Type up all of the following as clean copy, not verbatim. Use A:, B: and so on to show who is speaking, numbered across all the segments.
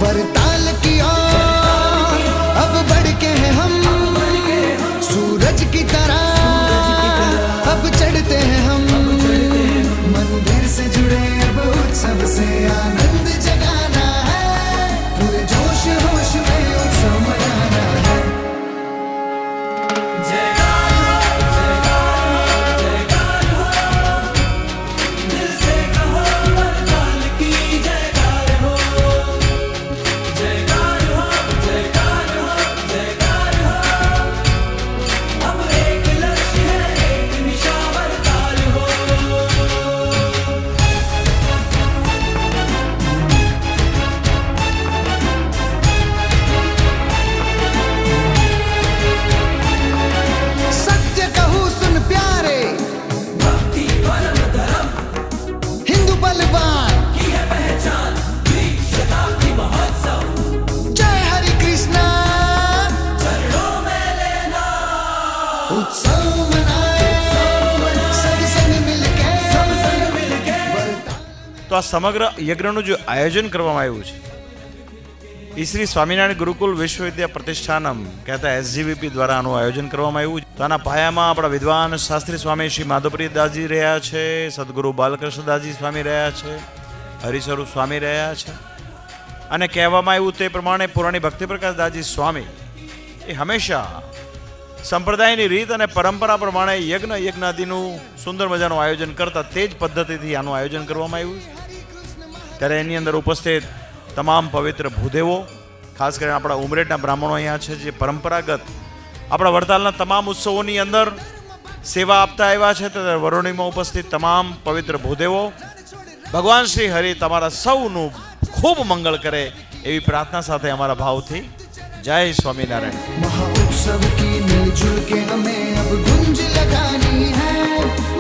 A: वरताल की ओर अब बढ़ के हैं हम, सूरज की तरह अब चढ़ते हैं हम। मंदिर से जुड़े अब उत्सव से आनंद जगाना है, पूरे जोश होश में उत्सव मनाना है।
B: તો આ સમગ્ર યજ્ઞનું જે આયોજન કરવામાં આવ્યું છે એ શ્રી સ્વામિનારાયણ ગુરુકુલ વિશ્વવિદ્યા પ્રતિષ્ઠાનમ કહેતા SGVP દ્વારા આનું આયોજન કરવામાં આવ્યું છે. તો આના પાયામાં આપણા વિદ્વાન શાસ્ત્રી સ્વામી શ્રી માધવપ્રિયદાસજી રહ્યા છે, સદગુરુ બાલકૃષ્ણદાસજી સ્વામી રહ્યા છે, હરિસ્વરૂપ સ્વામી રહ્યા છે. અને કહેવામાં આવ્યું તે પ્રમાણે પુરાણી ભક્તિપ્રકાશદાસજી સ્વામી એ હંમેશા સંપ્રદાયની રીત અને પરંપરા પ્રમાણે યજ્ઞાદિનું સુંદર મજાનું આયોજન કરતા તે જ પદ્ધતિથી આનું આયોજન કરવામાં આવ્યું. ત્યારે એની અંદર ઉપસ્થિત તમામ પવિત્ર ભૂદેવો, ખાસ કરીને આપણા ઉમરેઠના બ્રાહ્મણો અહીંયા છે, જે પરંપરાગત આપણા વડતાલના તમામ ઉત્સવોની અંદર સેવા આપતા આવ્યા છે. ત્યારે વરુણીમાં ઉપસ્થિત તમામ પવિત્ર ભૂદેવો, ભગવાન શ્રી હરિ તમારા સૌનું ખૂબ મંગળ કરે એવી પ્રાર્થના સાથે અમારા ભાવથી જય સ્વામિનારાયણ.
A: महोत्सव की मिलजुल के हमें अब गुंज लगानी है,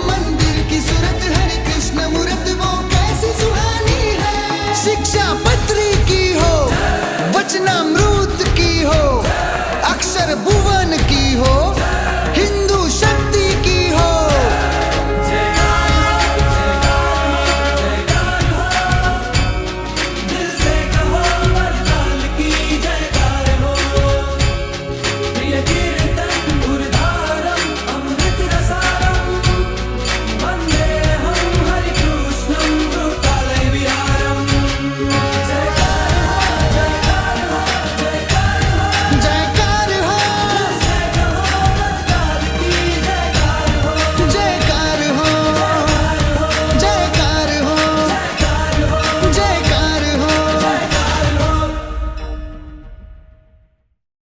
A: मंदिर की सूरत हरे कृष्ण मूर्त वो कैसी सुहानी है। शिक्षा पत्री की हो